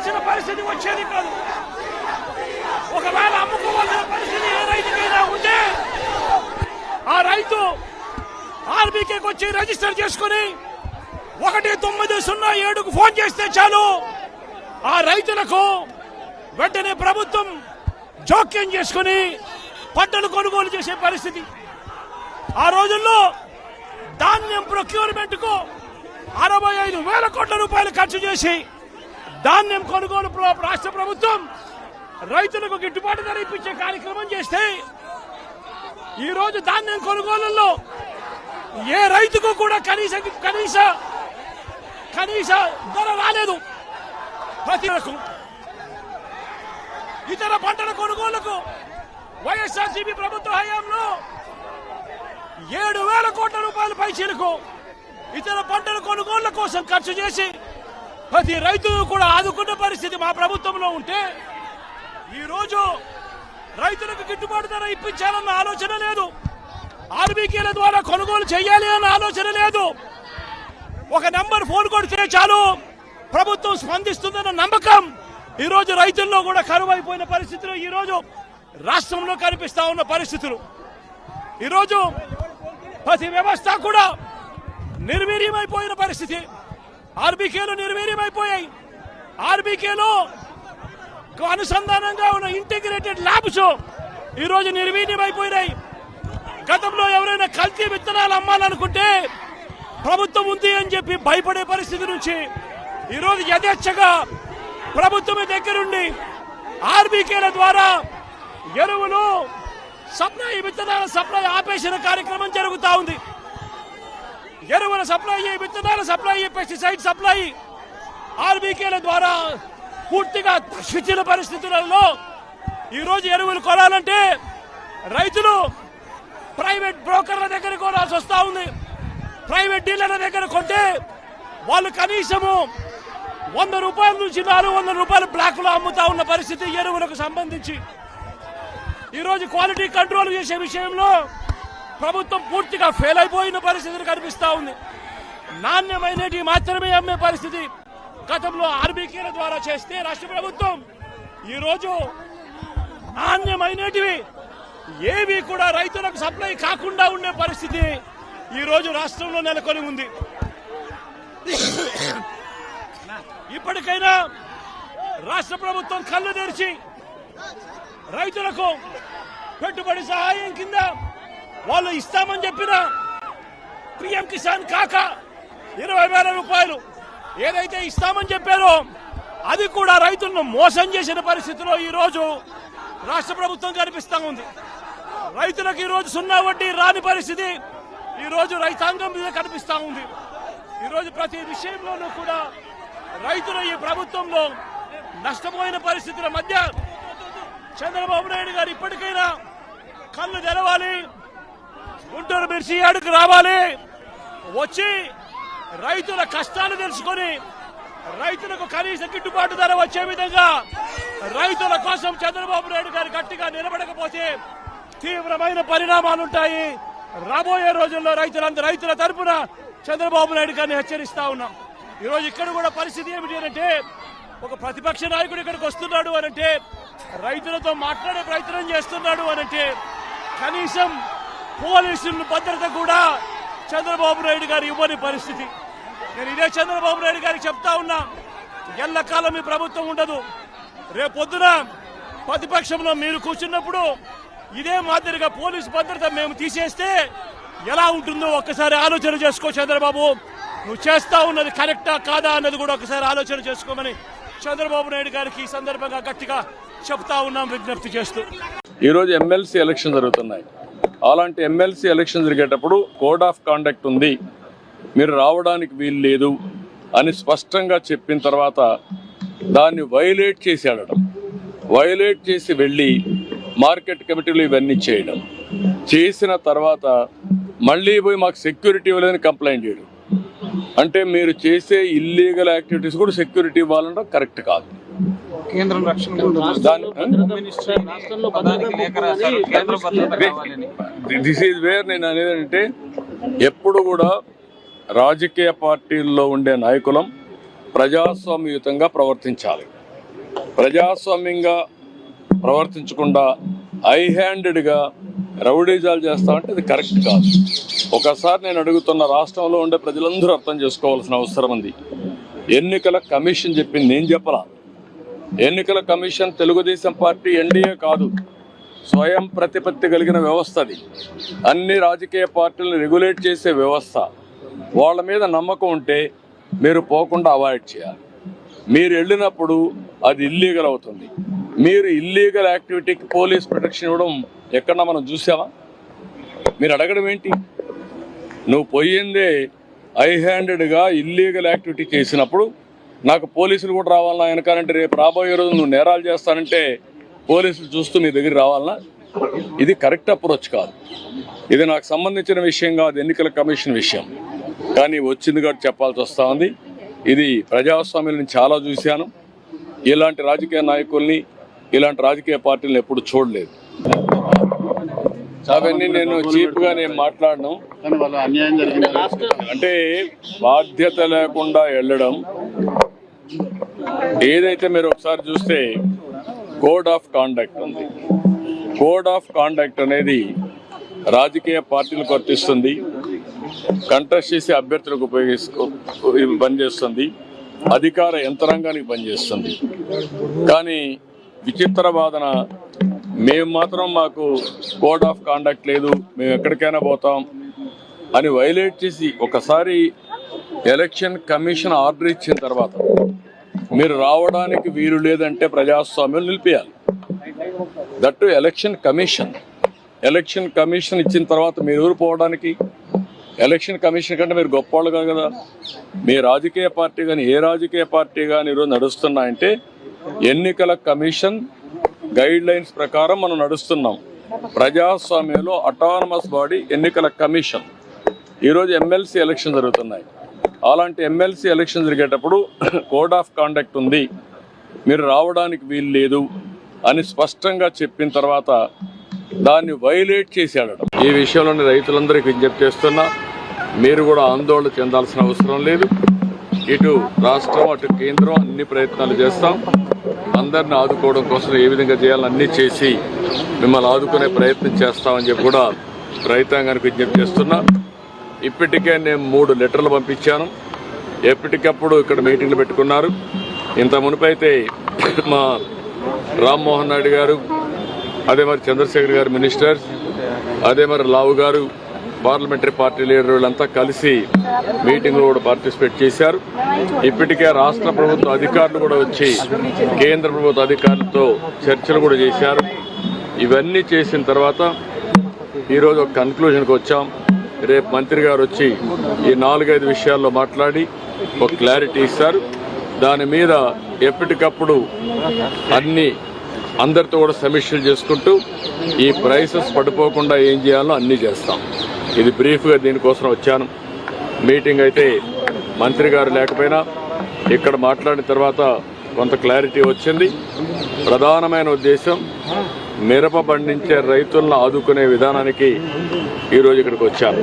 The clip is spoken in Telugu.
అమ్ముకోవాల్సిన పరిస్థితి వచ్చేది కాదు. ఒకవేళ అమ్ముకోవాల్సిన పరిస్థితి ఏ రైతుకైనా ఉంటే ఆ రైతు ఆర్బీకేకి వచ్చి రిజిస్టర్ చేసుకుని 1907కు ఫోన్ చేస్తే చాలు, ఆ రైతులకు వెంటనే ప్రభుత్వం జోక్యం చేసుకుని పంటలు కొనుగోలు చేసే పరిస్థితి. ఆ రోజుల్లో ధాన్యం ప్రొక్యూర్మెంట్ కు 65,000 కోట్ల రూపాయలు ఖర్చు చేసి ధాన్యం కొనుగోలు రాష్ట్ర ప్రభుత్వం రైతులకు గిట్టుబాటు ధర ఇప్పించే కార్యక్రమం చేస్తే ఈ రోజు ధాన్యం కొనుగోలులో ఏ రైతుకు కూడా కనీస ధర రాలేదు. ప్రతి ఇతర పంటల కొనుగోలుకు వైఎస్ఆర్సీపీ ప్రభుత్వ హయాంలో 7,000 కోట్ల రూపాయల పైచీలకు ఇతర పంటల కొనుగోళ్ల కోసం ఖర్చు చేసి ప్రతి రైతును కూడా ఆదుకున్న పరిస్థితి మా ప్రభుత్వంలో ఉంటే ఈ రోజు రైతులకు గిట్టుబాటు ధర ఇప్పించాలన్న ఆలోచన లేదు. ఆర్బీకేల ద్వారా కొనుగోలు చేయాలి అన్న ఆలోచన లేదు. ఒక నంబర్ ఫోన్ కొడితే చాలు ప్రభుత్వం స్పందిస్తుందన్న నమ్మకం ఈ రోజు రైతుల్లో కూడా కరువైపోయిన పరిస్థితులు ఈ రోజు రాష్ట్రంలో కనిపిస్తా ఉన్న పరిస్థితులు. ఈ రోజు ప్రతి వ్యవస్థ కూడా నిర్వీర్యమైపోయిన పరిస్థితి. ఆర్బీకేలు నిర్వీర్యమైపోయాయి. ఆర్బీకేలో అనుసంధానంగా ఉన్న ఇంటిగ్రేటెడ్ ల్యాబ్స్ ఈ రోజు నిర్వీర్యమైపోయినాయి. గతంలో ఎవరైనా కల్తీ విత్తనాలు అమ్మాలనుకుంటే ప్రభుత్వం ఉంది అని చెప్పి భయపడే పరిస్థితి నుంచి ఈ రోజు యథేచ్ఛగా ప్రభుత్వం దగ్గరుండి ఆర్బీకేల ద్వారా ఎరువులు సప్లై, విత్తనాల సప్లై ఆపేసిన కార్యక్రమం జరుగుతా ఉంది. ఎరువుల సప్లై, విత్తనాల సప్లై, పెస్టిసైడ్ సప్లై ఆర్బీకేల ద్వారా పూర్తిగా తగ్గించిన పరిస్థితులలో ఈ రోజు ఎరువులు కొనాలంటే రైతులు ప్రైవేట్ బ్రోకర్ల దగ్గర కొనాల్సి వస్తా ఉంది. ప్రైవేట్ డీలర్ల దగ్గర కొంటే వాళ్ళు కనీసము 100 రూపాయల నుంచి 400 రూపాయలు బ్లాక్ లో అమ్ముతా ఉన్న పరిస్థితి ఎరువులకు సంబంధించి. ఈ రోజు క్వాలిటీ కంట్రోల్ చేసే విషయంలో ప్రభుత్వం పూర్తిగా ఫెయిల్ అయిపోయిన పరిస్థితులు కనిపిస్తా ఉంది. నాణ్యమైనవి మాత్రమే అమ్మే పరిస్థితి గతంలో ఆర్బీకేల ద్వారా చేస్తే రాష్ట్ర ప్రభుత్వం ఈ రోజు నాణ్యమైనటివి ఏవి కూడా రైతులకు సప్లై కాకుండా ఉండే పరిస్థితి ఈ రోజు రాష్ట్రంలో నెలకొని ఉంది. ఇప్పటికైనా రాష్ట్ర ప్రభుత్వం కళ్ళు తెరిచి రైతులకు పెట్టుబడి సహాయం కింద వాళ్ళు ఇస్తామని చెప్పిన పీఎం కిసాన్ కాక 20,000 రూపాయలు ఏదైతే ఇస్తామని చెప్పారో అది కూడా రైతులను మోసం చేసిన పరిస్థితిలో ఈ రోజు రాష్ట్ర ప్రభుత్వం కనిపిస్తా ఉంది. రైతులకు ఈ రోజు 0 వడ్డీ రాని పరిస్థితి ఈ రోజు రైతాంగం మీద కనిపిస్తా ఉంది. ఈ రోజు ప్రతి విషయంలోనూ కూడా రైతులు ఈ ప్రభుత్వంలో నష్టపోయిన పరిస్థితుల మధ్య చంద్రబాబు నాయుడు గారు ఇప్పటికైనా కళ్ళు తెరవాలి, గుంటూరు మిర్చి యార్డుకు రావాలి, వచ్చి రైతుల కష్టాలు తెలుసుకొని రైతులకు కనీస గిట్టుబాటు ధర వచ్చే విధంగా రైతుల కోసం చంద్రబాబు నాయుడు గారు గట్టిగా నిలబడకపోతే తీవ్రమైన పరిణామాలుంటాయి. రాబోయే రోజుల్లో రైతుల తరపున చంద్రబాబు నాయుడు గారిని హెచ్చరిస్తా ఉన్నాం. ఈ రోజు ఇక్కడ కూడా పరిస్థితి ఏమిటి అంటే ఒక ప్రతిపక్ష నాయకుడు ఇక్కడికి వస్తున్నాడు అనంటే, రైతులతో మాట్లాడే ప్రయత్నం చేస్తున్నాడు అనంటే కనీసం పోలీసుల భద్రత కూడా చంద్రబాబు నాయుడు గారు ఇవ్వని పరిస్థితి. నేను ఇదే చంద్రబాబు నాయుడు గారికి చెప్తా ఉన్నా, ఎల్లకాలం మీ ప్రభుత్వం ఉండదు. రేపొద్దున ప్రతిపక్షంలో మీరు కూర్చున్నప్పుడు ఇదే మాదిరిగా పోలీసు భద్రత మేము తీసేస్తే ఎలా ఉంటుందో ఒక్కసారి ఆలోచన చేసుకో చంద్రబాబు. నువ్వు చేస్తా ఉన్నది కరెక్టా కాదా అన్నది కూడా ఒకసారి ఆలోచన చేసుకోమని చంద్రబాబు నాయుడు గారికి ఈ సందర్భంగా గట్టిగా చెప్తా ఉన్నాం, విజ్ఞప్తి చేస్తూ. ఈరోజు ఎమ్మెల్సీ ఎలక్షన్ జరుగుతున్నాయి. అలాంటి ఎమ్మెల్సీ ఎలక్షన్ జరిగేటప్పుడు కోడ్ ఆఫ్ కాండక్ట్ ఉంది, మీరు రావడానికి వీలు లేదు అని స్పష్టంగా చెప్పిన తర్వాత దాన్ని వైలేట్ చేసి ఆడటం, వైలేట్ చేసి వెళ్ళి మార్కెట్ కమిటీలు ఇవన్నీ చేయడం, చేసిన తర్వాత మళ్ళీ పోయి మాకు సెక్యూరిటీ ఇవ్వలేదని కంప్లైంట్ చేయడం. అంటే మీరు చేసే ఇల్లీగల్ యాక్టివిటీస్ కూడా సెక్యూరిటీ ఇవ్వాలంటే కరెక్ట్ కాదు. దిస్ ఈజ్ వేర్ నేను అనేది అంటే ఎప్పుడు కూడా రాజకీయ పార్టీల్లో ఉండే నాయకులం ప్రజాస్వామ్యయుతంగా ప్రవర్తించాలి. ప్రజాస్వామ్యంగా ప్రవర్తించకుండా హై హ్యాండెడ్గా రౌడీజాలు చేస్తామంటే అది కరెక్ట్ కాదు. ఒకసారి నేను అడుగుతున్న, రాష్ట్రంలో ఉండే ప్రజలందరూ అర్థం చేసుకోవాల్సిన అవసరం ఉంది. ఎన్నికల కమిషన్ చెప్పింది, నేను చెప్పలా. ఎన్నికల కమిషన్ తెలుగుదేశం పార్టీ ఎన్డీఏ కాదు, స్వయం ప్రతిపత్తి కలిగిన వ్యవస్థ. అది అన్ని రాజకీయ పార్టీలను రెగ్యులేట్ చేసే వ్యవస్థ. వాళ్ళ మీద నమ్మకం ఉంటే మీరు పోకుండా అవాయిడ్ చేయాలి. మీరు వెళ్ళినప్పుడు అది ఇల్లీగల్ అవుతుంది. మీరు ఇల్లీగల్ యాక్టివిటీకి పోలీస్ ప్రొటెక్షన్ ఇవ్వడం ఎక్కడన్నా మనం చూసామా? మీరు అడగడం ఏంటి? నువ్వు పోయిందే హై హ్యాండెడ్గా ఇల్లీగల్ యాక్టివిటీ చేసినప్పుడు నాకు పోలీసులు కూడా రావాలన్నా వెనకాలంటే రేపు రాబోయే రోజు నువ్వు నేరాలు చేస్తానంటే పోలీసులు చూస్తూ నీ దగ్గర రావాలన్నా? ఇది కరెక్ట్ అప్రోచ్ కాదు. ఇది నాకు సంబంధించిన విషయం కాదు, ఎన్నికల కమిషన్ విషయం. కానీ వచ్చింది కాబట్టి చెప్పాల్సి వస్తూ ఉంది. ఇది ప్రజాస్వామ్యాలను చాలా చూశాను. ఇలాంటి రాజకీయ నాయకుల్ని, ఇలాంటి రాజకీయ పార్టీలను ఎప్పుడు చూడలేదు. అవన్నీ నేను చీప్గా నేను మాట్లాడను. అంటే బాధ్యత లేకుండా వెళ్ళడం. ఏదైతే మీరు ఒకసారి చూస్తే కోడ్ ఆఫ్ కాండక్ట్ ఉంది. కోడ్ ఆఫ్ కాండక్ట్ అనేది రాజకీయ పార్టీలకు వర్తిస్తుంది, కంటెస్ట్ చేసే అభ్యర్థులకు పనిచేస్తుంది, అధికార యంత్రాంగానికి పనిచేస్తుంది. కానీ విచిత్ర వాదన, మేము మాత్రం మాకు కోడ్ ఆఫ్ కాండక్ట్ లేదు, మేము ఎక్కడికైనా పోతాం అని వైలేట్ చేసి ఒకసారి ఎలక్షన్ కమిషన్ ఆర్డర్ ఇచ్చిన తర్వాత మీరు రావడానికి వీలు లేదంటే ప్రజాస్వామ్యం నిలిపేయాలి. దట్టు ఎలక్షన్ కమిషన్ ఇచ్చిన తర్వాత మీరు ఊరు పోవడానికి? ఎలక్షన్ కమిషన్ కంటే మీరు గొప్పవాళ్ళు కాదు కదా. మీ రాజకీయ పార్టీ కానీ ఏ రాజకీయ పార్టీ కానీ ఈరోజు నడుస్తున్నాయంటే ఎన్నికల కమిషన్ గైడ్ లైన్స్ ప్రకారం మనం నడుస్తున్నాం. ప్రజాస్వామ్యంలో అటానమస్ బాడీ ఎన్నికల కమిషన్. ఈరోజు ఎమ్మెల్సీ ఎలక్షన్ జరుగుతున్నాయి. అలాంటి ఎమ్మెల్సీ ఎలక్షన్ జరిగేటప్పుడు కోడ్ ఆఫ్ కాండక్ట్ ఉంది, మీరు రావడానికి వీలు లేదు అని స్పష్టంగా చెప్పిన తర్వాత దాన్ని వైలేట్ చేశాడు. ఈ విషయంలోని రైతులందరికీ విజ్ఞప్తి చేస్తున్నా, మీరు కూడా ఆందోళన చెందాల్సిన అవసరం లేదు. ఇటు రాష్ట్రం అటు కేంద్రం అన్ని ప్రయత్నాలు చేస్తాం. అందరిని ఆదుకోవడం కోసం ఏ విధంగా చేయాలని అన్నీ చేసి మిమ్మల్ని ఆదుకునే ప్రయత్నం చేస్తామని చెప్పి కూడా రైతాంగానికి విజ్ఞప్తి చేస్తున్నా. ఇప్పటికే నేను 3 లెటర్లు పంపించాను. ఎప్పటికప్పుడు ఇక్కడ మీటింగ్లు పెట్టుకున్నారు. ఇంత మునుపైతే మా రామ్మోహన్ నాయుడు గారు, అదే మరి చంద్రశేఖర్ గారు మినిస్టర్స్, అదే మరి లావు గారు పార్లమెంటరీ పార్టీ లీడర్ వీళ్ళంతా కలిసి మీటింగ్లో కూడా పార్టిసిపేట్ చేశారు. ఇప్పటికే రాష్ట్ర ప్రభుత్వ అధికారులు కూడా వచ్చి కేంద్ర ప్రభుత్వ అధికారులతో చర్చలు కూడా చేశారు. ఇవన్నీ చేసిన తర్వాత ఈరోజు ఒక కన్క్లూజన్కి వచ్చాం. రేపు మంత్రి గారు వచ్చి ఈ 4-5 విషయాల్లో మాట్లాడి ఒక క్లారిటీ ఇస్తారు. దాని మీద ఎప్పటికప్పుడు అందరితో కూడా సమీక్షలు చేసుకుంటూ ఈ ప్రైసెస్ పడిపోకుండా ఏం చేయాలో అన్నీ చేస్తాం. ఇది బ్రీఫ్గా దీనికోసం వచ్చాను. మీటింగ్ అయితే మంత్రి గారు లేకపోయినా ఇక్కడ మాట్లాడిన తర్వాత కొంత క్లారిటీ వచ్చింది. ప్రధానమైన ఉద్దేశం మిరప పండించే రైతులను ఆదుకునే విధానానికి ఈరోజు ఇక్కడికి వచ్చాను.